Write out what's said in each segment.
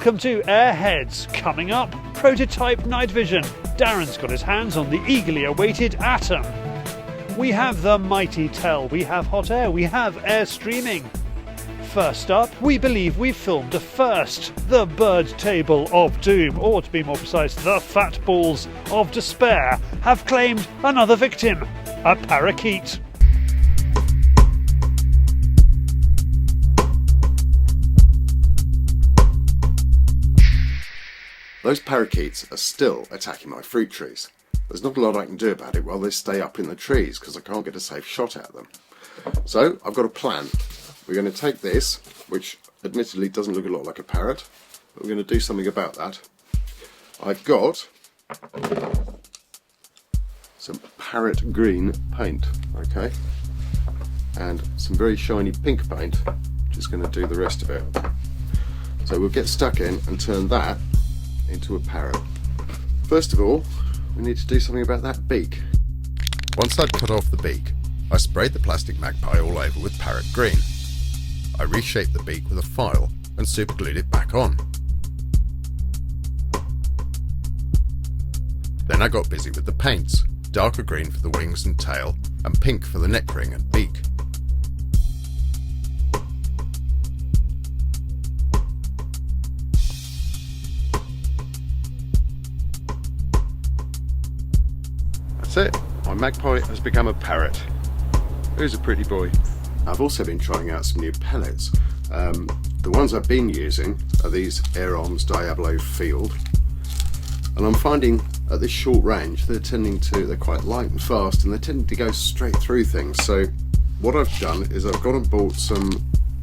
Welcome to AirHeads. Coming up, prototype night vision. Darren's got his hands on the eagerly awaited Atom. We have the mighty Tel, we have HotAir, we have Airstreaming. First up, we believe we've filmed a first. The bird table of doom, or to be more precise, the fat balls of despair, have claimed another victim, a parakeet. Those parakeets are still attacking my fruit trees. There's not a lot I can do about it while they stay up in the trees because I can't get a safe shot at them. So I've got a plan. We're going to take this, which admittedly doesn't look a lot like a parrot, but we're going to do something about that. I've got some parrot green paint, okay, and some very shiny pink paint, which is going to do the rest of it. So we'll get stuck in and turn that into a parrot. First of all, we need to do something about that beak. Once I'd cut off the beak, I sprayed the plastic magpie all over with parrot green. I reshaped the beak with a file and superglued it back on. Then I got busy with the paints, darker green for the wings and tail, and pink for the neck ring and beak. That's it, my magpie has become a parrot. Who's a pretty boy? I've also been trying out some new pellets. The ones I've been using are these Air Arms Diablo Field, and I'm finding at this short range they're quite light and fast, and they're tending to go straight through things. So what I've done is I've gone and bought some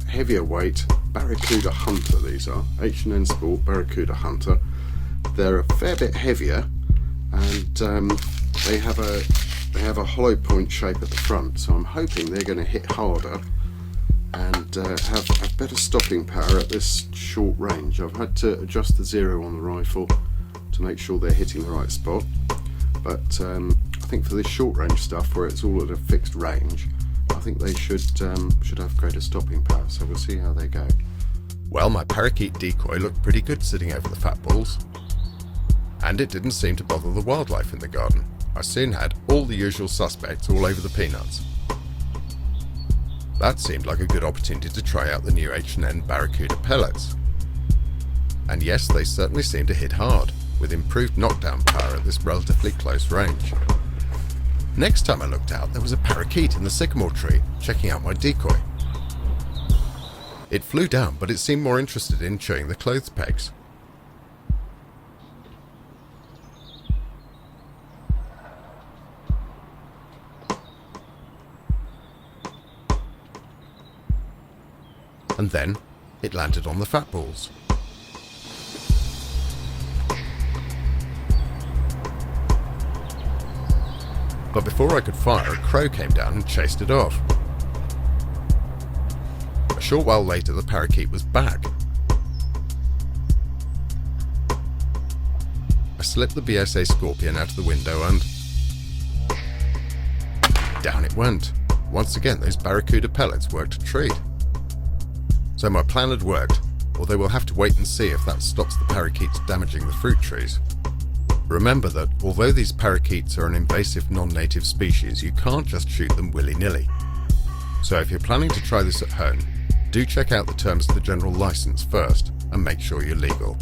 heavier weight Barracuda Hunter. These are H&N Sport Barracuda Hunter. They're a fair bit heavier, and they have a hollow point shape at the front, so I'm hoping they're going to hit harder and have better stopping power at this short range. I've had to adjust the zero on the rifle to make sure they're hitting the right spot, but I think for this short range stuff where it's all at a fixed range, I think they should have greater stopping power, so we'll see how they go. Well, my parakeet decoy looked pretty good sitting over the fat balls, and it didn't seem to bother the wildlife in the garden. I soon had all the usual suspects all over the peanuts. That seemed like a good opportunity to try out the new H&N Barracuda pellets. And yes, they certainly seemed to hit hard, with improved knockdown power at this relatively close range. Next time I looked out, there was a parakeet in the sycamore tree, checking out my decoy. It flew down, but it seemed more interested in chewing the clothes pegs. And then it landed on the fat balls. But before I could fire, a crow came down and chased it off. A short while later, the parakeet was back. I slipped the BSA Scorpion out of the window and down it went. Once again, those Barracuda pellets worked a treat. So my plan had worked, although we'll have to wait and see if that stops the parakeets damaging the fruit trees. Remember that although these parakeets are an invasive non-native species, you can't just shoot them willy-nilly. So if you're planning to try this at home, do check out the terms of the general license first and make sure you're legal.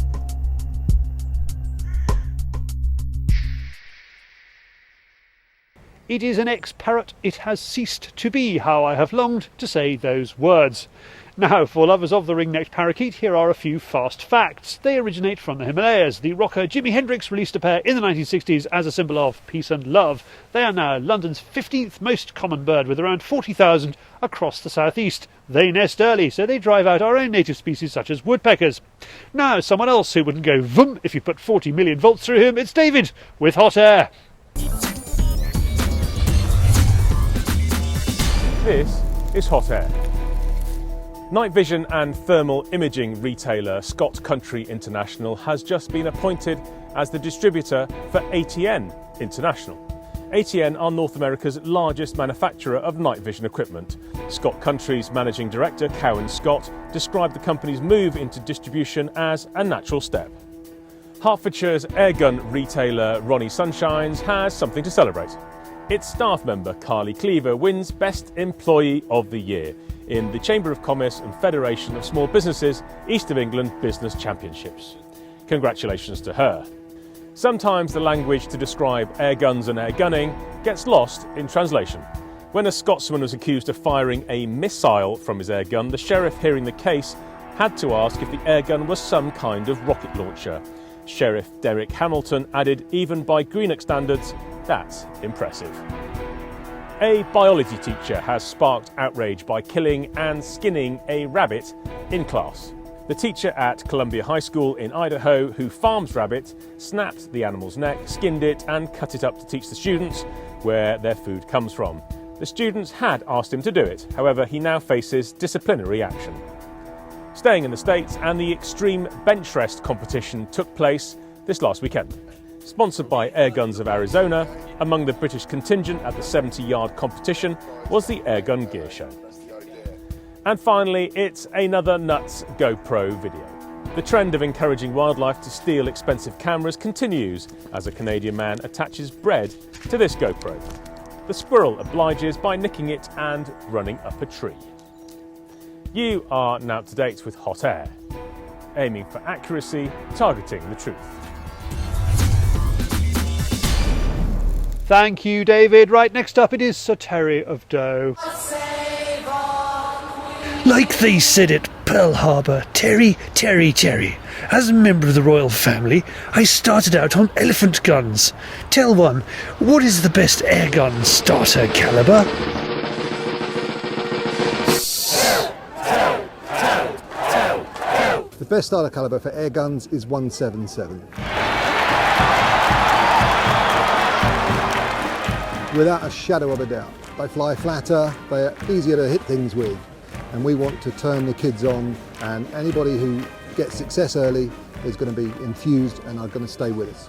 It is an ex-parrot, it has ceased to be, how I have longed to say those words. Now, for lovers of the ring-necked parakeet, here are a few fast facts. They originate from the Himalayas. The rocker Jimi Hendrix released a pair in the 1960s as a symbol of peace and love. They are now London's 15th most common bird, with around 40,000 across the southeast. They nest early, so they drive out our own native species such as woodpeckers. Now, someone else who wouldn't go vroom if you put 40 million volts through him, it's David, with HotAir. This is HotAir. Night vision and thermal imaging retailer Scott Country International has just been appointed as the distributor for ATN International. ATN are North America's largest manufacturer of night vision equipment. Scott Country's managing director, Cowan Scott, described the company's move into distribution as a natural step. Hertfordshire's airgun retailer Ronnie Sunshines has something to celebrate. Its staff member, Carly Cleaver, wins Best Employee of the Year in the Chamber of Commerce and Federation of Small Businesses East of England Business Championships. Congratulations to her. Sometimes the language to describe airguns and airgunning gets lost in translation. When a Scotsman was accused of firing a missile from his airgun, the sheriff hearing the case had to ask if the airgun was some kind of rocket launcher. Sheriff Derek Hamilton added, even by Greenock standards, that's impressive. A biology teacher has sparked outrage by killing and skinning a rabbit in class. The teacher at Columbia High School in Idaho, who farms rabbit, snapped the animal's neck, skinned it and cut it up to teach the students where their food comes from. The students had asked him to do it, however he now faces disciplinary action. Staying in the States, and the Extreme Bench Rest competition took place this last weekend. Sponsored by Airguns of Arizona, among the British contingent at the 70-yard competition was the Airgun Gear Show. And finally, it's another nuts GoPro video. The trend of encouraging wildlife to steal expensive cameras continues as a Canadian man attaches bread to this GoPro. The squirrel obliges by nicking it and running up a tree. You are now up to date with HotAir, aiming for accuracy, targeting the truth. Thank you, David. Right, next up it is Sir Terry of Doe. Like they said at Pearl Harbor, Terry. As a member of the royal family, I started out on elephant guns. Tell one, what is the best airgun starter caliber? The best starter caliber for air guns is 177. Without a shadow of a doubt. They fly flatter, they're easier to hit things with, and we want to turn the kids on, and anybody who gets success early is going to be infused and are going to stay with us.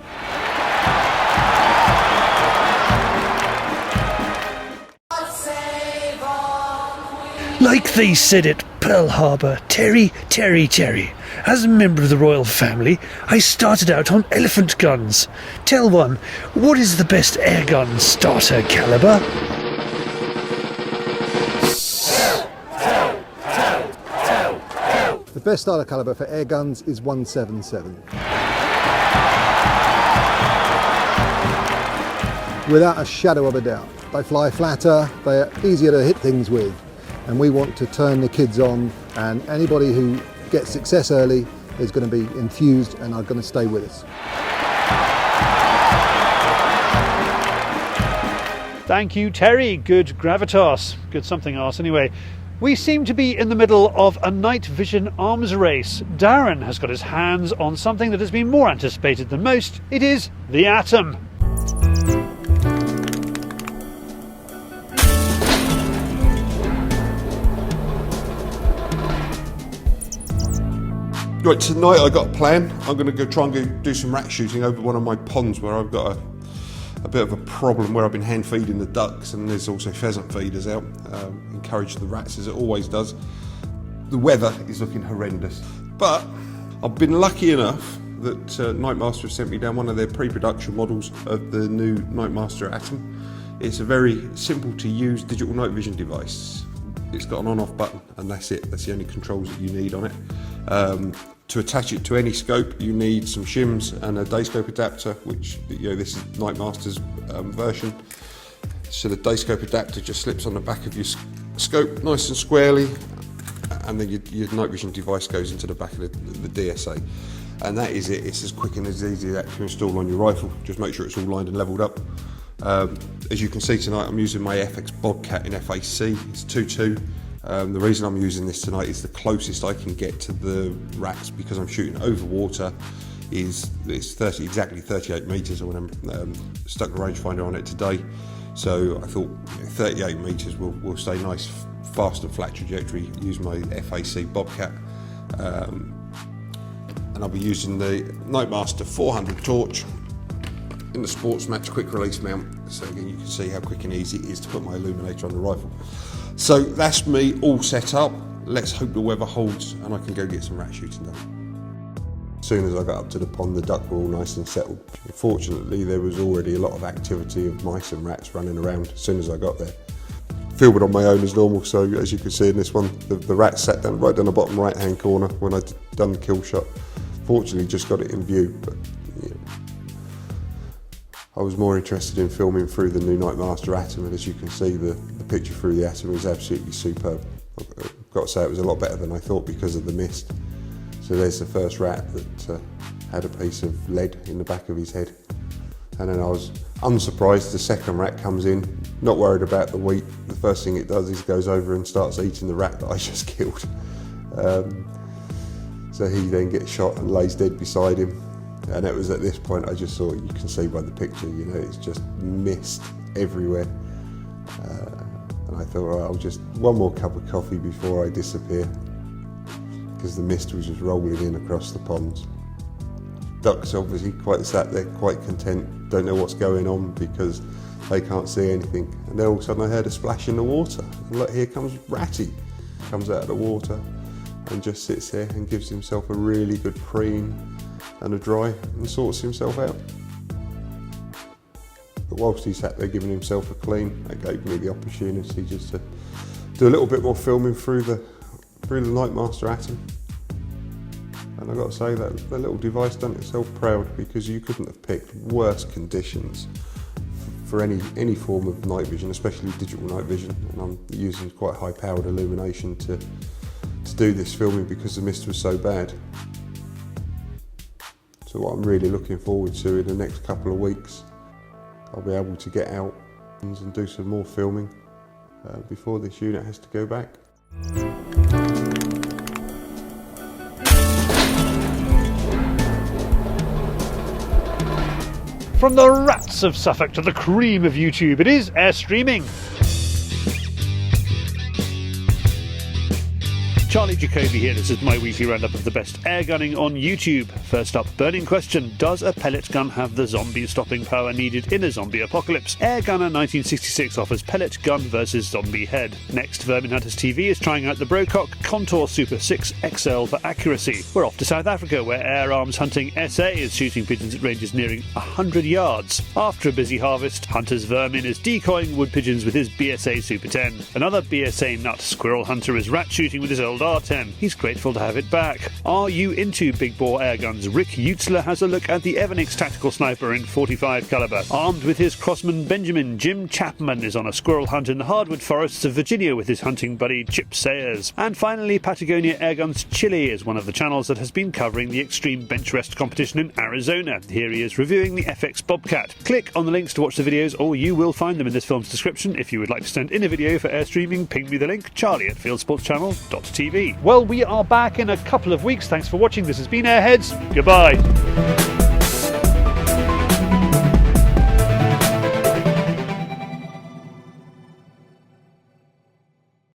Like they said at Pearl Harbor, Terry. As a member of the royal family, I started out on elephant guns. Tell one, what is the best airgun starter caliber? The best starter caliber for air guns is 177. Without a shadow of a doubt. They fly flatter, they're easier to hit things with, and we want to turn the kids on, and anybody who gets success early is going to be infused and are going to stay with us. Thank you, Terry. Good gravitas. Good something else, anyway. We seem to be in the middle of a night vision arms race. Darren has got his hands on something that has been more anticipated than most. It is the Atom. Right, tonight I got a plan. I'm going to go try and go do some rat shooting over one of my ponds where I've got a bit of a problem where I've been hand feeding the ducks, and there's also pheasant feeders out. Encourage the rats as it always does. The weather is looking horrendous, but I've been lucky enough that Nightmaster have sent me down one of their pre-production models of the new Nightmaster Atom. It's a very simple to use digital night vision device. It's got an on-off button and that's it. That's the only controls that you need on it. To attach it to any scope, you need some shims and a dayscope adapter, which, this is Nightmaster's version. So the dayscope adapter just slips on the back of your scope nice and squarely, and then your night vision device goes into the back of the DSA. And that is it. It's as quick and as easy as that to install on your rifle. Just make sure it's all lined and levelled up. As you can see tonight, I'm using my FX Bobcat in FAC. It's 2.2. The reason I'm using this tonight is the closest I can get to the rats, because I'm shooting over water. It's exactly 38 metres. When I'm stuck a rangefinder on it today, so I thought 38 metres will stay nice, fast and flat trajectory. Use my FAC Bobcat, and I'll be using the Nightmaster 400 torch in the sports match quick release mount, so again you can see how quick and easy it is to put my illuminator on the rifle. So that's me all set up. Let's hope the weather holds and I can go get some rat shooting done. As soon as I got up to the pond, the duck were all nice and settled. Fortunately, there was already a lot of activity of mice and rats running around as soon as I got there. Filmed on my own as normal, so as you can see in this one, the rat sat down right down the bottom right hand corner when I'd done the kill shot. Fortunately, just got it in view, but yeah. I was more interested in filming through the new Nightmaster Atom, and as you can see, the picture through the Atom is absolutely superb. I've got to say it was a lot better than I thought because of the mist. So there's the first rat that had a piece of lead in the back of his head. And then I was unsurprised the second rat comes in, not worried about the wheat. The first thing it does is goes over and starts eating the rat that I just killed. So he then gets shot and lays dead beside him. And it was at this point I just saw, you can see by the picture, you know, it's just mist everywhere. And I thought, right, I'll just one more cup of coffee before I disappear, because the mist was just rolling in across the ponds. Ducks obviously quite sat there, quite content, don't know what's going on because they can't see anything. And then all of a sudden I heard a splash in the water. And look, here comes Ratty, comes out of the water and just sits there and gives himself a really good preen and a dry and sorts himself out. But whilst he sat there giving himself a clean, that gave me the opportunity just to do a little bit more filming through the Nightmaster Atom. And I've got to say that the little device done itself proud, because you couldn't have picked worse conditions for any form of night vision, especially digital night vision. And I'm using quite high powered illumination to do this filming because the mist was so bad. So what I'm really looking forward to in the next couple of weeks, I'll be able to get out and do some more filming before this unit has to go back. From the rats of Suffolk to the cream of YouTube, it is Airstreaming. Charlie Jacoby here, this is my weekly roundup of the best air gunning on YouTube. First up, burning question, does a pellet gun have the zombie stopping power needed in a zombie apocalypse? Airgunner 1966 offers pellet gun versus zombie head. Next, Vermin Hunters TV is trying out the Brocock Contour Super 6 XL for accuracy. We're off to South Africa, where Air Arms Hunting SA is shooting pigeons at ranges nearing 100 yards. After a busy harvest, Hunters Vermin is decoying wood pigeons with his BSA Super 10. Another BSA nut squirrel hunter is rat shooting with his old R10. He's grateful to have it back. Are you into big bore air guns? Rick Utzler has a look at the Evernix tactical sniper in 45 caliber. Armed with his Crossman Benjamin, Jim Chapman is on a squirrel hunt in the hardwood forests of Virginia with his hunting buddy Chip Sayers. And finally, Patagonia Airguns Chile is one of the channels that has been covering the extreme bench rest competition in Arizona. Here he is reviewing the FX Bobcat. Click on the links to watch the videos, or you will find them in this film's description. If you would like to send in a video for Airstreaming, ping me the link, charlie@fieldsportschannel.tv. Well, we are back in a couple of weeks. Thanks for watching. This has been Airheads. Goodbye.